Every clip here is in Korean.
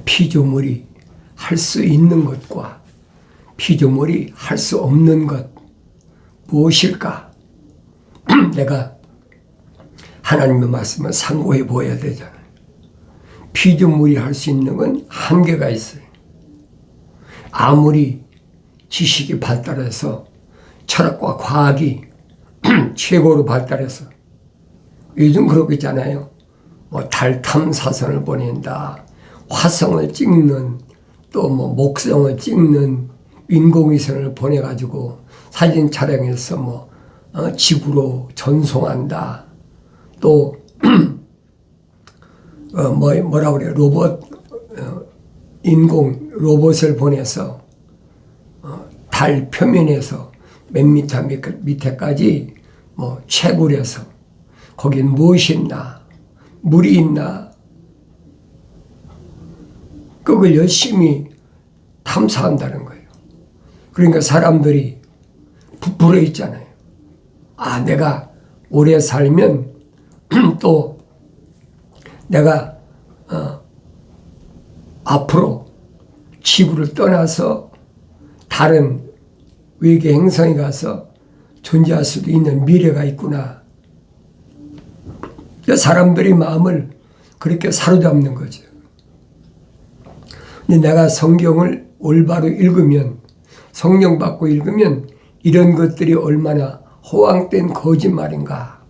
피조물이 할 수 있는 것과 피조물이 할 수 없는 것 무엇일까? 내가 하나님의 말씀을 상고해 보아야 되잖아요. 피조물이 할 수 있는 건 한계가 있어요. 아무리 지식이 발달해서 철학과 과학이 최고로 발달해서 요즘 그러겠잖아요. 뭐 달 탐사선을 보낸다, 화성을 찍는, 또 뭐 목성을 찍는 인공위성을 보내가지고 사진 촬영해서 지구로 전송한다. 또 뭐라 그래, 인공 로봇을 보내서 달 표면에서 몇 미터 밑에까지 채굴해서 거긴 무엇이 있나, 물이 있나, 그걸 열심히 탐사한다는 거예요. 그러니까 사람들이 부풀어 있잖아요. 아, 내가 오래 살면 또 내가 앞으로 지구를 떠나서 다른 외계 행성에 가서 존재할 수도 있는 미래가 있구나. 사람들이 마음을 그렇게 사로잡는 거죠. 근데 내가 성경을 올바로 읽으면, 성령 받고 읽으면 이런 것들이 얼마나 허황된 거짓말인가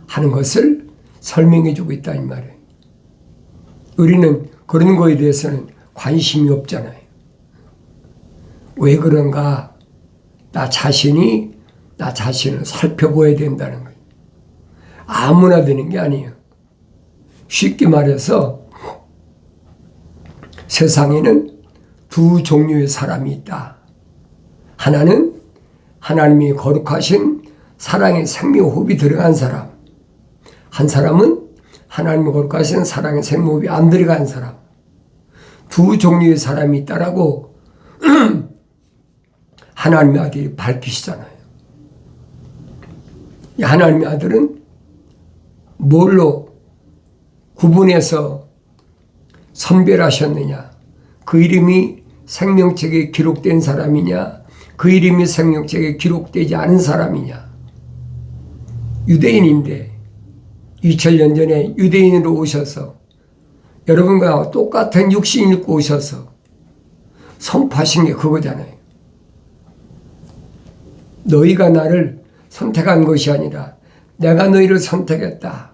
하는 것을 설명해 주고 있다 이 말이에요. 우리는 그런 거에 대해서는 관심이 없잖아요. 왜 그런가? 나 자신을 살펴봐야 된다는 거예요. 아무나 되는 게 아니에요. 쉽게 말해서 세상에는 두 종류의 사람이 있다. 하나는 하나님이 거룩하신 사랑의 생명호흡이 들어간 사람. 한 사람은 하나님이 거룩하신 사랑의 생명호흡이 안 들어간 사람. 두 종류의 사람이 있다라고 하나님의 아들이 밝히시잖아요. 하나님의 아들은 뭘로 구분해서 선별하셨느냐? 그 이름이 생명책에 기록된 사람이냐? 그 이름이 생명책에 기록되지 않은 사람이냐? 유대인인데 2000년 전에 유대인으로 오셔서 여러분과 똑같은 육신 입고 오셔서 선포하신 게 그거잖아요. 너희가 나를 선택한 것이 아니라 내가 너희를 선택했다.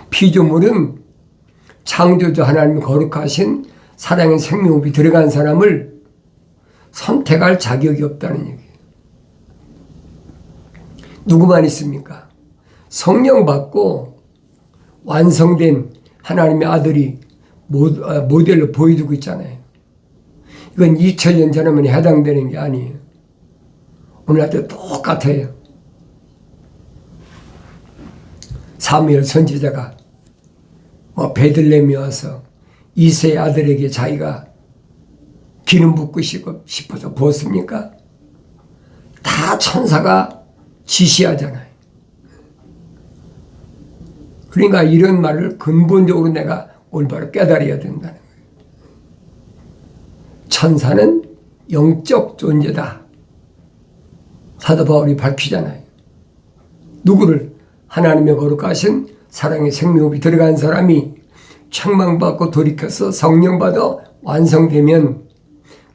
피조물은 창조주 하나님 거룩하신 사랑의 생명호흡이 들어간 사람을 선택할 자격이 없다는 얘기예요. 누구만 있습니까? 성령 받고 완성된 하나님의 아들이 모델로 보여주고 있잖아요. 이건 2000년 전에만 해당되는 게 아니에요. 오늘날도 똑같아요. 사무엘 선지자가 베들레헴에 와서 이새의 아들에게 자기가 기름 붓고 싶어서 부었습니까? 다 천사가 지시하잖아요. 그러니까 이런 말을 근본적으로 내가 올바로 깨달아야 된다는 거예요. 천사는 영적 존재다. 사도 바울이 밝히잖아요. 누구를? 하나님의 거룩하신 사랑의 생명호흡이 들어간 사람이 책망받고 돌이켜서 성령받아 완성되면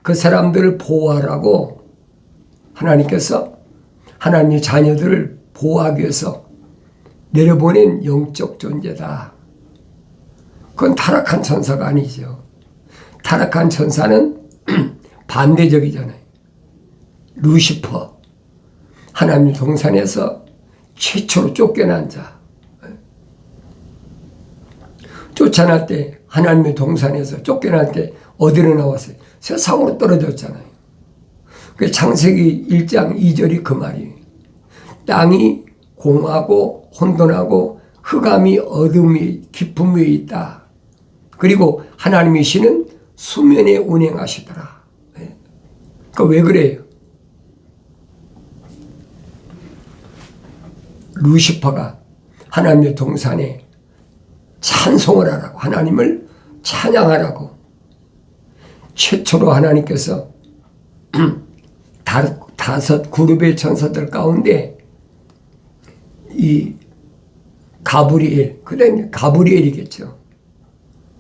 그 사람들을 보호하라고 하나님께서 하나님의 자녀들을 보호하기 위해서 내려보낸 영적 존재다. 그건 타락한 천사가 아니죠. 타락한 천사는 반대적이잖아요. 루시퍼, 하나님 동산에서 최초로 쫓겨난 자. 쫓아날 때, 하나님의 동산에서 쫓겨날 때 어디로 나왔어요? 세상으로 떨어졌잖아요. 그 창세기 1장 2절이 그 말이에요. 땅이 공하고 혼돈하고 흑암이 어둠이 깊음 위에 있다. 그리고 하나님의 신은 수면에 운행하시더라. 그 왜 그래요? 루시퍼가 하나님의 동산에 찬송을 하라고 하나님을 찬양하라고 최초로 하나님께서 다섯 그룹의 천사들 가운데 이 가브리엘, 그다음에 가브리엘이겠죠.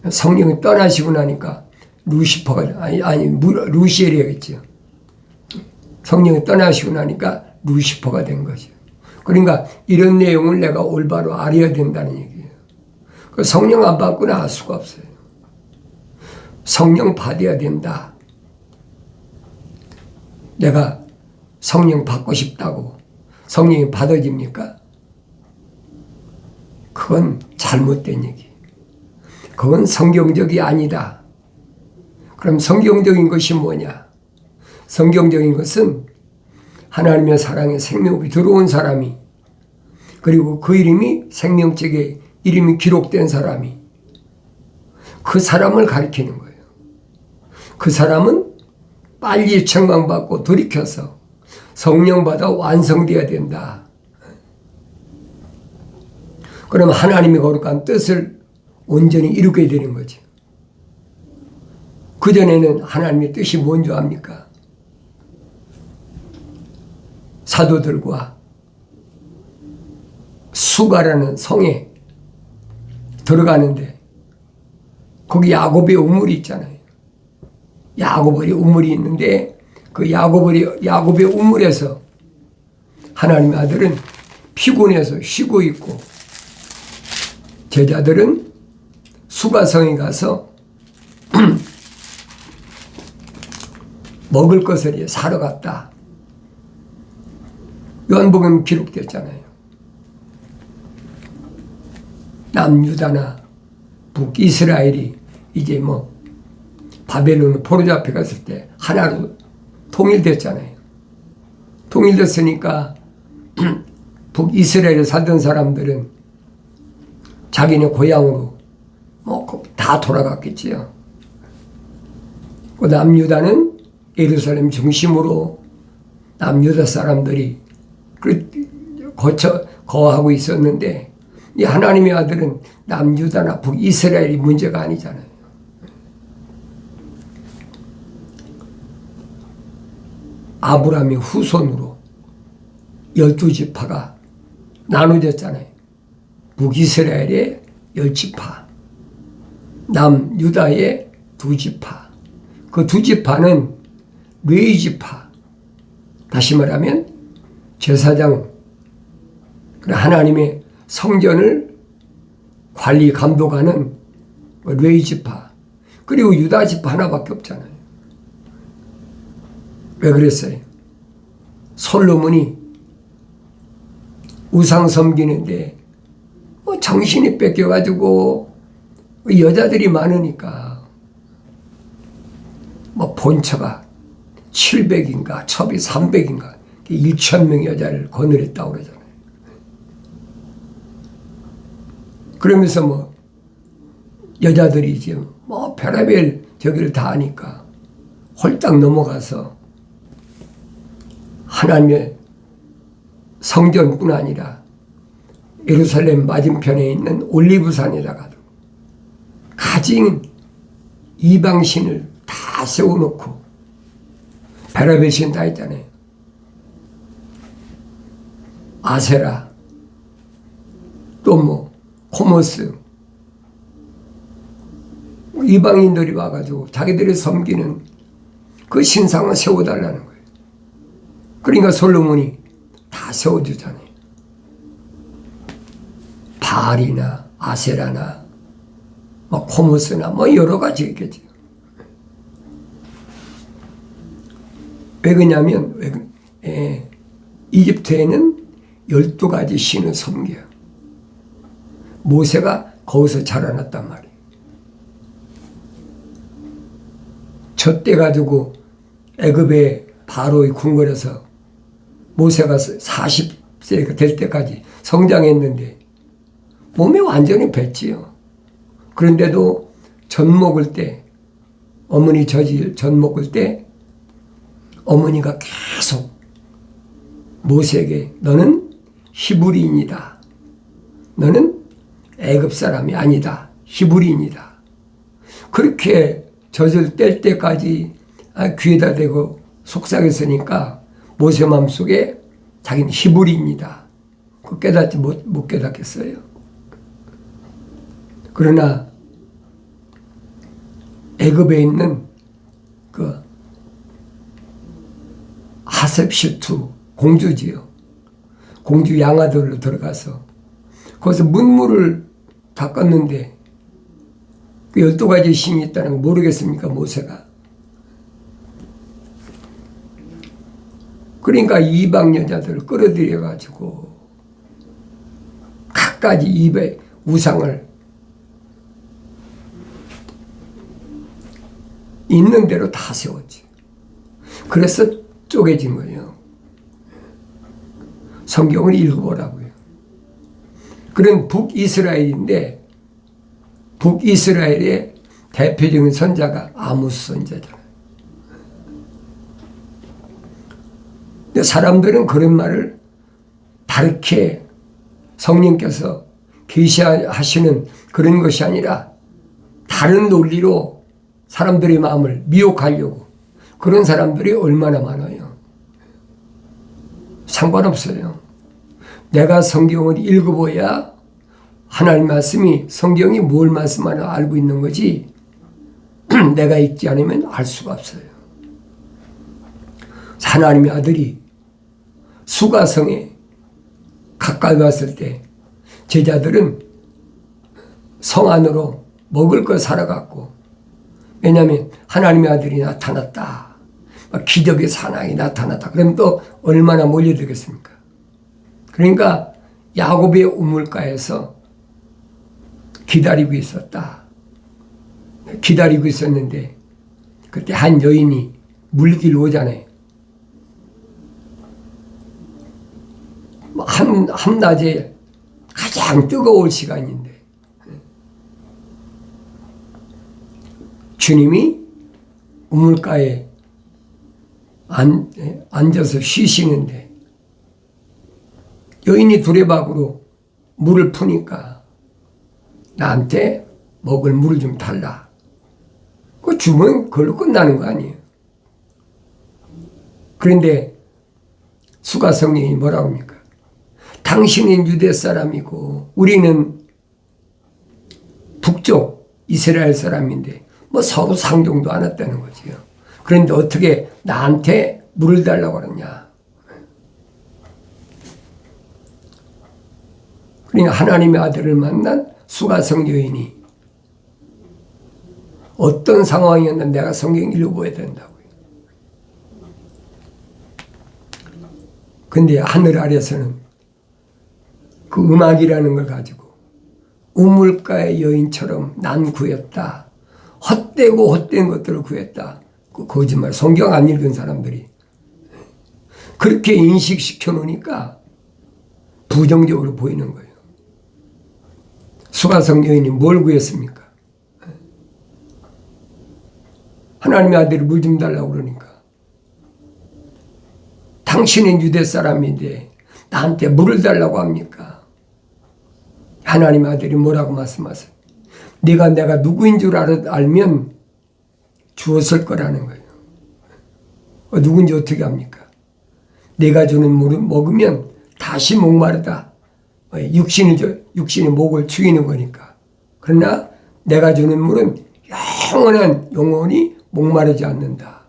성령이 떠나시고 나니까 루시퍼가 루시엘이겠죠. 성령이 떠나시고 나니까 루시퍼가 된 거죠. 그러니까 이런 내용을 내가 올바로 알아야 된다는 얘기예요. 성령 안 받고는 알 수가 없어요. 성령 받아야 된다. 내가 성령 받고 싶다고 성령이 받아집니까? 그건 잘못된 얘기. 그건 성경적이 아니다. 그럼 성경적인 것이 뭐냐? 성경적인 것은 하나님의 사랑에 생명이 들어온 사람이, 그리고 그 이름이 생명책에 이름이 기록된 사람이, 그 사람을 가리키는 거예요. 그 사람은 빨리 청강받고 돌이켜서 성령받아 완성되어야 된다. 그러면 하나님의 거룩한 뜻을 온전히 이루게 되는 거죠. 그전에는 하나님의 뜻이 뭔지 압니까? 사도들과 수가라는 성에 들어가는데 거기 야곱의 우물이 있잖아요. 야곱의 우물이 있는데 그 야곱의 우물에서 하나님의 아들은 피곤해서 쉬고 있고 제자들은 수가성에 가서 먹을 것을 사러 갔다. 요한복음 기록됐잖아요. 남유다나 북이스라엘이 이제 바벨론 포로 잡혀갔을 때 하나로 통일됐잖아요. 통일됐으니까 북이스라엘에 살던 사람들은 자기네 고향으로 다 돌아갔겠지요. 그 남유다는 예루살렘 중심으로 남유다 사람들이 거하고 있었는데 이 하나님의 아들은 남유다나 북이스라엘이 문제가 아니잖아요. 아브라함의 후손으로 12지파가 나눠졌잖아요. 북이스라엘의 10지파, 남유다의 2지파. 그 2지파는 레위지파, 다시 말하면 제사장, 하나님의 성전을 관리 감독하는 레위지파, 그리고 유다지파 하나밖에 없잖아요. 왜 그랬어요? 솔로몬이 우상 섬기는데 정신이 뺏겨가지고 여자들이 많으니까 본처가 700인가 첩이 300인가 1,000명 여자를 거느렸다고 그러잖아요. 그러면서 여자들이 이제 별의별 저기를 다 하니까 홀딱 넘어가서 하나님의 성전뿐 아니라 예루살렘 맞은편에 있는 올리브산에다가 가진 이방신을 다 세워놓고 별의별 신 다 있잖아요. 아세라, 또 코모스, 이방인들이 와가지고 자기들이 섬기는 그 신상을 세워달라는 거예요. 그러니까 솔로몬이 다 세워주잖아요. 바알이나 아세라나 코모스나 여러 가지 있겠죠. 왜 그러냐면 이집트에는 12가지 신을 섬겨요. 모세가 거기서 자라났단 말이에요. 젖대 가지고 애굽의 바로의 궁궐에서 모세가 40세가 될 때까지 성장했는데 몸이 완전히 뱄지요. 그런데도 젖 먹을 때, 어머니 젖 먹을 때 어머니가 계속 모세에게 너는 히브리인이다. 너는 애굽 사람이 아니다. 히브리인이다. 그렇게 젖을 뗄 때까지 귀에다 대고 속삭였으니까 모세 마음속에 자기는 히브리인이다. 그 깨닫지 못 깨닫겠어요. 그러나 애굽에 있는 그 하셉슈트 공주지요. 공주 양아들로 들어가서 거기서 문물을 닦았는데 그 12가지 신이 있다는 거 모르겠습니까, 모세가? 그러니까 이방 여자들을 끌어들여가지고 갖가지 입에 우상을 있는 대로 다 세웠지. 그래서 쪼개진 거예요. 성경을 읽어보라고요. 그런 북이스라엘인데 북이스라엘의 대표적인 선자가 아모스 선자잖아요. 근데 사람들은 그런 말을 다르게 성령께서 계시하시는 그런 것이 아니라 다른 논리로 사람들의 마음을 미혹하려고 그런 사람들이 얼마나 많아요. 상관없어요. 내가 성경을 읽어봐야 하나님 말씀이 성경이 뭘 말씀하나 알고 있는 거지 내가 읽지 않으면 알 수가 없어요. 하나님의 아들이 수가성에 가까이 왔을 때 제자들은 성 안으로 먹을 거 사러 갔고, 왜냐하면 하나님의 아들이 나타났다, 기적의 사나이 나타났다, 그럼 또 얼마나 몰려들겠습니까? 그러니까 야곱의 우물가에서 기다리고 있었다. 기다리고 있었는데 그때 한 여인이 물길로 오잖아요. 한낮에 가장 뜨거울 시간인데 주님이 우물가에 앉아서 쉬시는데 여인이 두레박으로 물을 푸니까 나한테 먹을 물을 좀 달라. 그거 주면 그걸로 끝나는 거 아니에요. 그런데 수가성령이 뭐라고 합니까? 당신은 유대 사람이고 우리는 북쪽 이스라엘 사람인데 뭐 서로 상종도 안 했다는 거지요. 그런데 어떻게 나한테 물을 달라고 그러냐. 그러니까 하나님의 아들을 만난 수가성 여인이 어떤 상황이었는데 내가 성경 읽어봐야 된다고요. 근데 하늘 아래서는 그 음악이라는 걸 가지고 우물가의 여인처럼 난 구했다. 헛되고 헛된 것들을 구했다. 그 거짓말. 성경 안 읽은 사람들이 그렇게 인식시켜 놓으니까 부정적으로 보이는 거예요. 수가성 여인이 뭘 구했습니까? 하나님의 아들이 물 좀 달라고 그러니까 당신은 유대 사람인데 나한테 물을 달라고 합니까? 하나님의 아들이 뭐라고 말씀하세요? 내가 누구인 줄 알면 주었을 거라는 거예요. 누군지 어떻게 합니까? 내가 주는 물을 먹으면 다시 목마르다. 육신이 목을 죽이는 거니까. 그러나 내가 주는 물은 영원히 목마르지 않는다.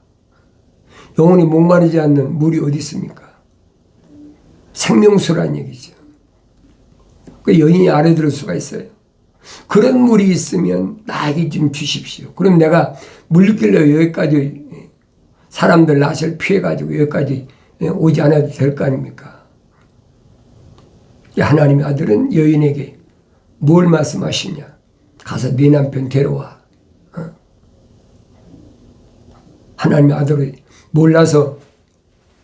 영원히 목마르지 않는 물이 어디 있습니까? 생명수란 얘기죠. 그 여인이 알아들을 수가 있어요. 그런 물이 있으면 나에게 좀 주십시오. 그럼 내가 물길로 여기까지 사람들 낯을 피해가지고 여기까지 오지 않아도 될 거 아닙니까? 하나님의 아들은 여인에게 뭘 말씀하시냐? 가서 네 남편 데려와. 하나님의 아들을 몰라서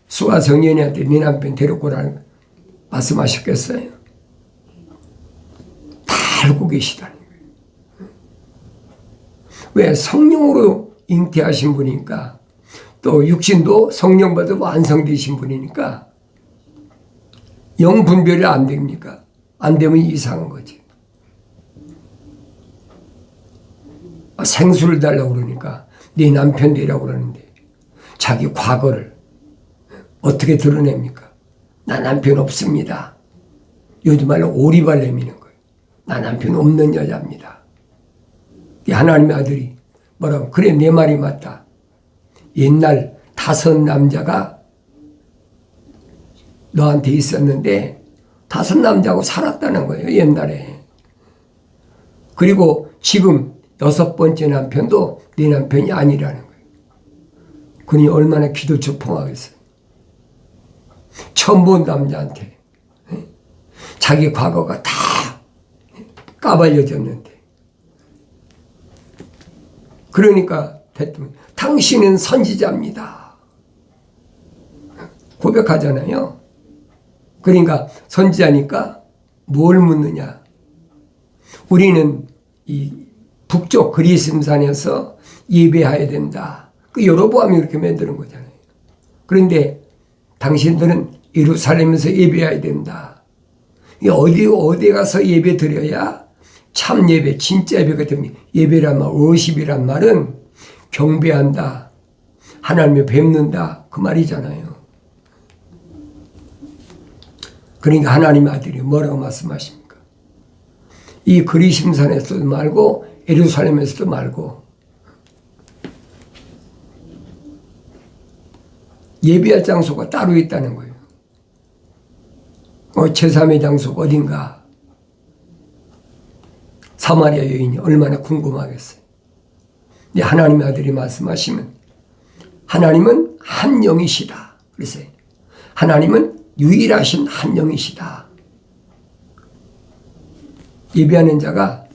수가성 여인한테 네 남편 데리고 오라는 말씀하셨겠어요? 다 알고 계시다는 거예요. 왜? 성령으로 잉태하신 분이니까, 또 육신도 성령받아 완성되신 분이니까 영 분별이 안 됩니까? 안 되면 이상한 거지. 생수를 달라고 그러니까 네 남편 되라고 그러는데 자기 과거를 어떻게 드러냅니까? 나 남편 없습니다. 요즘 말로 오리발 내미는 거예요. 나 남편 없는 여자입니다. 하나님의 아들이 뭐라고? 그래, 내 말이 맞다. 옛날 5 남자가 너한테 있었는데 5 남자하고 살았다는 거예요, 옛날에. 그리고 지금 6번째 남편도 네 남편이 아니라는 거예요. 그러니 얼마나 기도 초풍하겠어요. 처음 본 남자한테 자기 과거가 다 까발려졌는데, 그러니까 대통령, 당신은 선지자입니다. 고백하잖아요. 그러니까 선지자니까 뭘 묻느냐. 우리는 이 북쪽 그리심산에서 예배해야 된다. 그 여로보암이 그렇게 만드는 거잖아요. 그런데 당신들은 예루살렘에서 예배해야 된다. 어디 가서 예배 드려야 참 예배, 진짜 예배가 됩니다. 예배란 말, 워십이란 말은 경배한다, 하나님을 뵙는다, 그 말이잖아요. 그러니까 하나님의 아들이 뭐라고 말씀하십니까? 이 그리심산에서도 말고 예루살렘에서도 말고 예배할 장소가 따로 있다는 거예요. 제3의 장소가 어딘가? 사마리아 여인이 얼마나 궁금하겠어요. 근데 하나님의 아들이 말씀하시면 하나님은 한 영이시다. 그랬어요. 하나님은 유일하신 한 영이시다. 예배하는 자가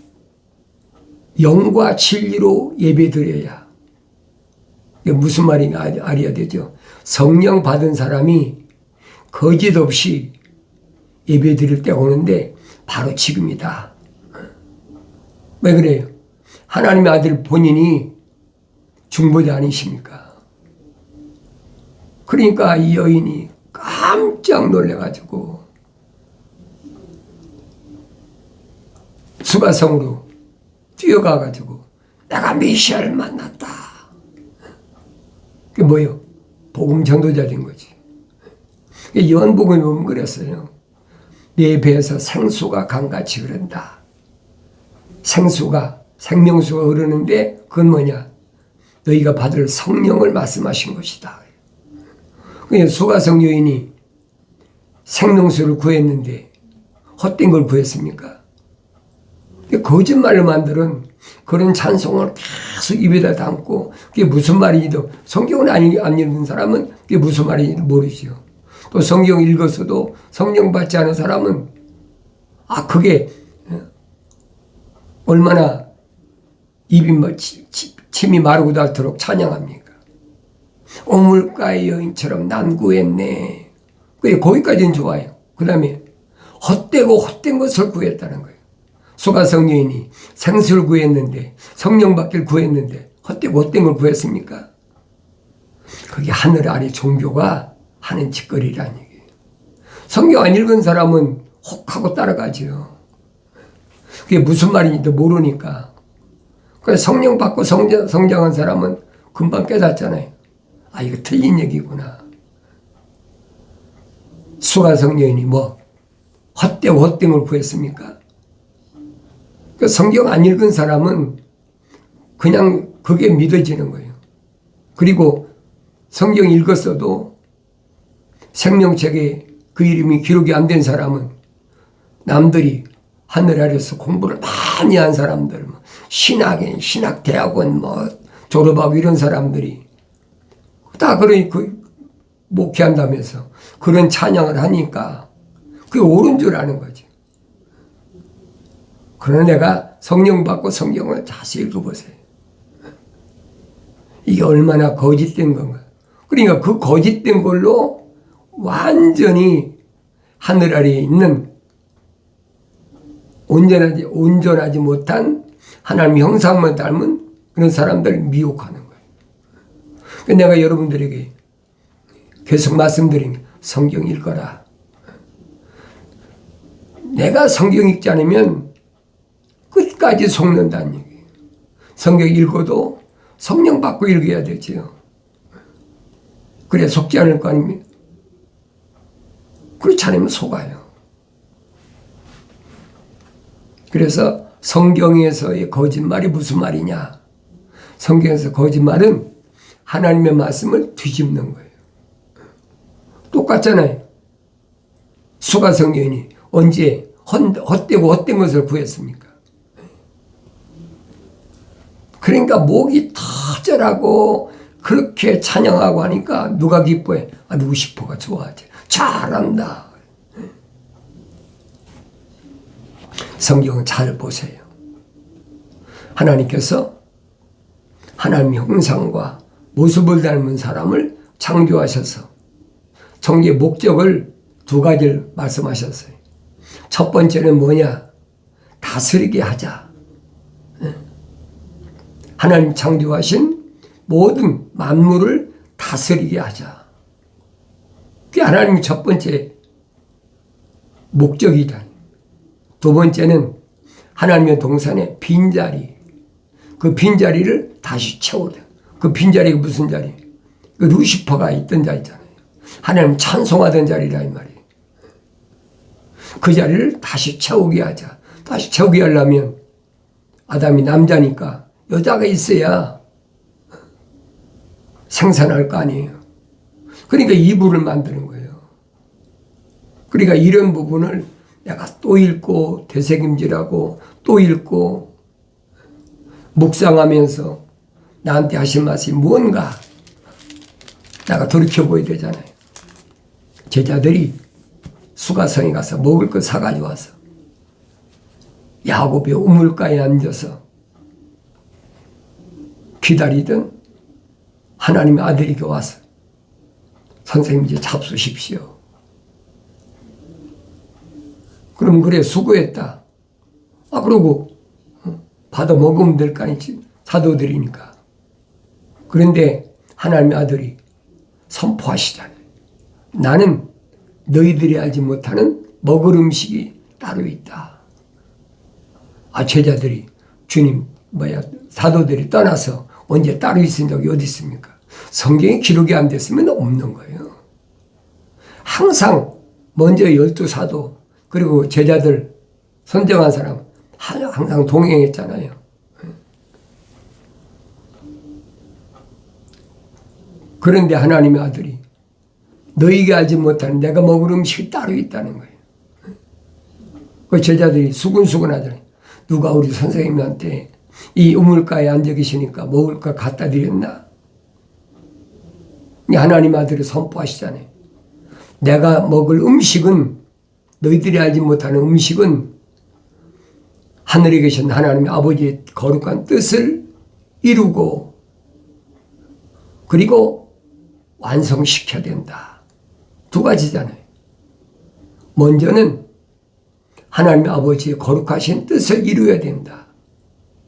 영과 진리로 예배드려야, 이게 무슨 말인가 알아야 되죠. 성령 받은 사람이 거짓 없이 예배드릴 때 오는데 바로 지금이다. 왜 그래요? 하나님의 아들 본인이 중보자 아니십니까? 그러니까 이 여인이 깜짝 놀래가지고 수가성으로 뛰어가가지고 내가 메시아를 만났다. 그게 뭐예요? 복음 전도자 된 거지. 요한복음에 보면 그랬어요. 내 배에서 생수가 강같이 흐른다. 생수가, 생명수가 흐르는데 그건 뭐냐? 너희가 받을 성령을 말씀하신 것이다. 그러니까 수가성 여인이 생명수를 구했는데 헛된 걸 구했습니까? 거짓말로 만드는 그런 찬송을 계속 입에다 담고, 그게 무슨 말인지도, 성경을 안 읽는 사람은 그게 무슨 말인지도 모르죠. 또 성경 읽었어도 성령 받지 않은 사람은 그게 얼마나 입이 침이 마르고 닳도록 찬양합니까? 오물가의 여인처럼 난 구했네. 거기까지는 좋아요. 그 다음에 헛되고 헛된 것을 구했다는 거예요. 수가성 여인이 생수를 구했는데, 성령 받기를 구했는데 헛되고 헛된 걸 구했습니까? 그게 하늘 아래 종교가 하는 짓거리라는 얘기예요. 성경 안 읽은 사람은 혹하고 따라가죠. 그게 무슨 말인지도 모르니까. 그래서 성령 받고 성장한 사람은 금방 깨닫잖아요. 이거 틀린 얘기구나. 수가성 여인이 뭐 헛되고 헛된 걸 구했습니까? 그 성경 안 읽은 사람은 그냥 그게 믿어지는 거예요. 그리고 성경 읽었어도 생명책에 그 이름이 기록이 안 된 사람은 남들이 하늘 아래서 공부를 많이 한 사람들, 신학인, 신학대학원 졸업하고 이런 사람들이 다 목회한다면서 그런 찬양을 하니까 그게 옳은 줄 아는 거죠. 그러나 내가 성령 받고 성경을 자세히 읽어보세요. 이게 얼마나 거짓된 건가. 그러니까 그 거짓된 걸로 완전히 하늘 아래에 있는 온전하지 못한 하나님의 형상만 닮은 그런 사람들을 미혹하는 거예요. 내가 여러분들에게 계속 말씀드린 게 성경 읽어라. 내가 성경 읽지 않으면 끝까지 속는다는 얘기예요. 성경 읽어도 성령 받고 읽어야 되지요. 그래 속지 않을 거 아닙니까? 그렇지 않으면 속아요. 그래서 성경에서의 거짓말이 무슨 말이냐? 성경에서 거짓말은 하나님의 말씀을 뒤집는 거예요. 똑같잖아요. 수가성 여인이 언제 헛되고 헛된 것을 구했습니까? 그러니까 목이 터져라고 그렇게 찬양하고 하니까 누가 기뻐해? 아, 루시퍼가 좋아하지. 잘한다. 성경을 잘 보세요. 하나님께서 하나님 형상과 모습을 닮은 사람을 창조하셔서 창조의 목적을 두 가지를 말씀하셨어요. 첫 번째는 뭐냐? 다스리게 하자. 하나님 창조하신 모든 만물을 다스리게 하자. 그게 하나님의 첫 번째 목적이다. 두 번째는 하나님의 동산의 빈자리, 그 빈자리를 다시 채우다. 그 빈자리가 무슨 자리? 그 루시퍼가 있던 자리잖아요. 하나님 찬송하던 자리라 이 말이에요. 그 자리를 다시 채우게 하자. 다시 채우게 하려면 아담이 남자니까 여자가 있어야 생산할 거 아니에요. 그러니까 이불을 만드는 거예요. 그러니까 이런 부분을 내가 또 읽고 되새김질하고 또 읽고 묵상하면서 나한테 하신 말씀이 뭔가 내가 돌이켜보야 되잖아요. 제자들이 수가성에 가서 먹을 거 사가지고 와서 야곱의 우물가에 앉아서 기다리던 하나님의 아들이 와서 선생님 이제 잡수십시오. 그럼 그래 수고했다. 아 그러고 받아 먹으면 될 거 아니지. 사도들이니까. 그런데 하나님의 아들이 선포하시잖아요. 나는 너희들이 알지 못하는 먹을 음식이 따로 있다. 아 제자들이 주님 사도들이 떠나서 언제 따로 있은 적이 어디 있습니까? 성경에 기록이 안 됐으면 없는 거예요. 항상 먼저 12사도 그리고 제자들 선정한 사람 항상 동행했잖아요. 그런데 하나님의 아들이 너희가 알지 못하는 내가 먹을 음식이 따로 있다는 거예요. 그 제자들이 수근수근 하잖아요. 누가 우리 선생님한테 이 우물가에 앉아 계시니까 먹을 거 갖다 드렸나? 하나님 아들이 선포하시잖아요. 내가 먹을 음식은 너희들이 알지 못하는 음식은 하늘에 계신 하나님의 아버지의 거룩한 뜻을 이루고 그리고 완성시켜야 된다. 두 가지잖아요. 먼저는 하나님의 아버지의 거룩하신 뜻을 이루어야 된다.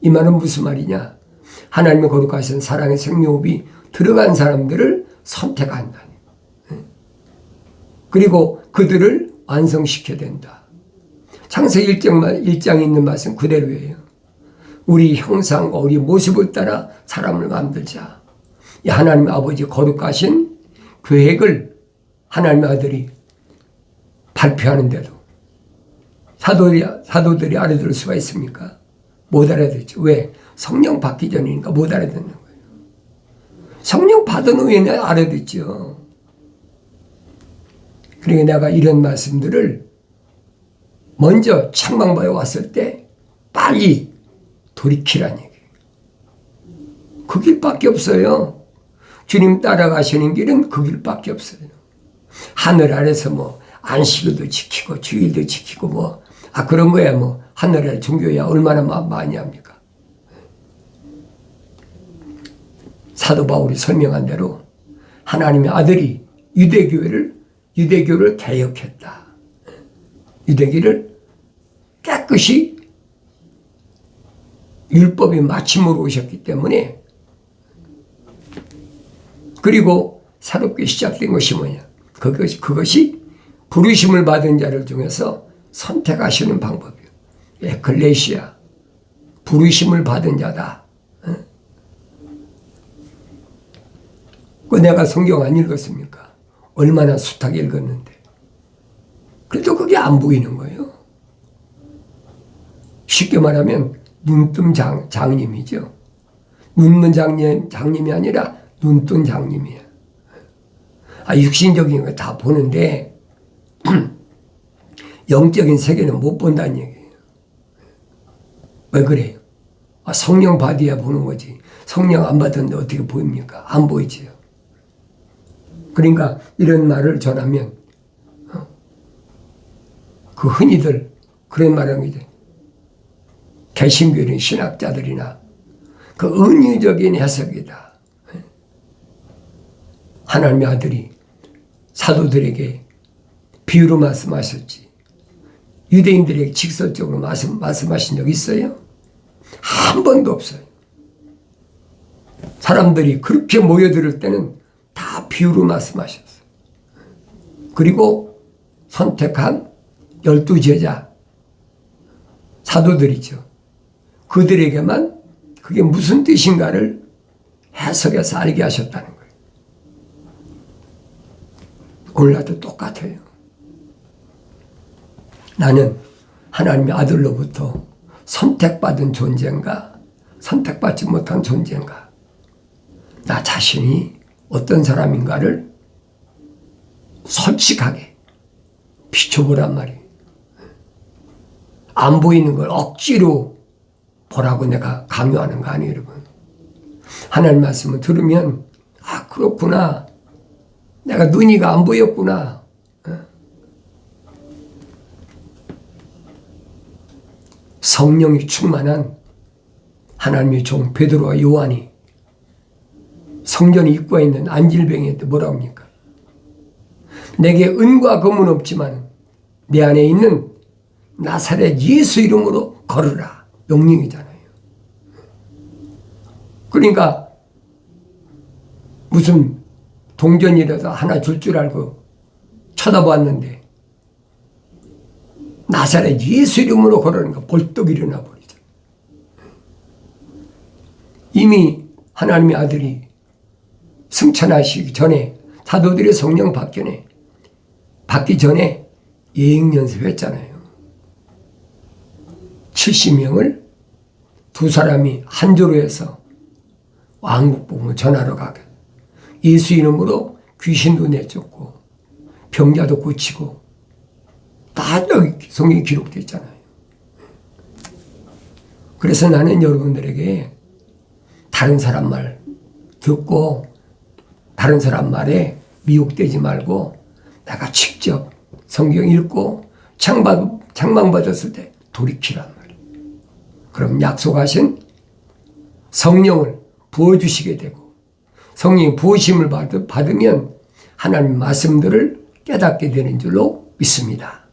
이 말은 무슨 말이냐? 하나님의 거룩하신 사랑의 생명호흡이 들어간 사람들을 선택한다. 그리고 그들을 완성시켜야 된다. 창세기 1장에 있는 말씀 그대로예요. 우리 형상과 우리 모습을 따라 사람을 만들자. 이 하나님의 아버지 거룩하신 계획을 하나님의 아들이 발표하는데도 사도들이 알아들을 수가 있습니까? 못 알아듣죠. 왜? 성령 받기 전이니까 못 알아듣는 거예요. 성령 받은 후에는 알아듣죠. 그러니까 내가 이런 말씀들을 먼저 창망바에 왔을 때 빨리 돌이키라는 얘기예요. 그 길밖에 없어요. 주님 따라가시는 길은 그 길밖에 없어요. 하늘 아래서 뭐 안식일도 지키고 주일도 지키고 뭐 그런 거야 뭐 하늘 아래 종교야 얼마나 많이 합니까? 사도 바울이 설명한 대로 하나님의 아들이 유대교를 개혁했다. 유대교를 깨끗이 율법의 마침으로 오셨기 때문에 그리고 새롭게 시작된 것이 뭐냐? 그것이 부르심을 받은 자를 중에서 선택하시는 방법이에요. 에클레시아, 부르심을 받은 자다. 그 내가 성경 안 읽었습니까? 얼마나 숱하게 읽었는데. 그래도 그게 안 보이는 거예요. 쉽게 말하면 눈뜬 장님이죠. 눈먼 장님이 아니라 눈뜬 장님이에요. 육신적인 거 다 보는데 영적인 세계는 못 본다는 얘기예요. 왜 그래요? 성령 받아야 보는 거지. 성령 안 받았는데 어떻게 보입니까? 안 보이지요. 그러니까 이런 말을 전하면 그 흔히들 그런 말을 하는 거죠. 개신교인 신학자들이나 그 은유적인 해석이다. 하나님의 아들이 사도들에게 비유로 말씀하셨지. 유대인들에게 직설적으로 말씀하신 적 있어요? 한 번도 없어요. 사람들이 그렇게 모여들 때는 다 비유로 말씀하셨어요. 그리고 선택한 12제자 사도들이죠. 그들에게만 그게 무슨 뜻인가를 해석해서 알게 하셨다는 거예요. 오늘날도 똑같아요. 나는 하나님의 아들로부터 선택받은 존재인가, 선택받지 못한 존재인가, 나 자신이 어떤 사람인가를 솔직하게 비춰보란 말이에요. 안 보이는 걸 억지로 보라고 내가 강요하는 거 아니에요, 여러분. 하나님 말씀을 들으면 그렇구나. 내가 눈이가 안 보였구나. 성령이 충만한 하나님의 종 베드로와 요한이 성전에 입고 있는 안질병이한테 뭐라고 합니까? 내게 은과 금은 없지만 내 안에 있는 나사렛 예수 이름으로 걸으라. 명령이잖아요. 그러니까 무슨 동전이라도 하나 줄 줄 알고 쳐다봤는데 나사렛 예수 이름으로 걸으니까 벌떡 일어나 버리죠. 이미 하나님의 아들이 승천하시기 전에 사도들의 성령 받기 전에 예행 연습했잖아요. 70명을 두 사람이 한 조로 해서 왕국복음을 전하러 가게. 예수 이름으로 귀신도 내쫓고 병자도 고치고 다 여기 성경에 기록되어 있잖아요. 그래서 나는 여러분들에게 다른 사람 말 듣고 다른 사람 말에 미혹되지 말고 내가 직접 성경 읽고 책망받았을 때 돌이키란 말이에요. 그럼 약속하신 성령을 부어주시게 되고 성령이 부으심을 받으면 하나님 말씀들을 깨닫게 되는 줄로 믿습니다.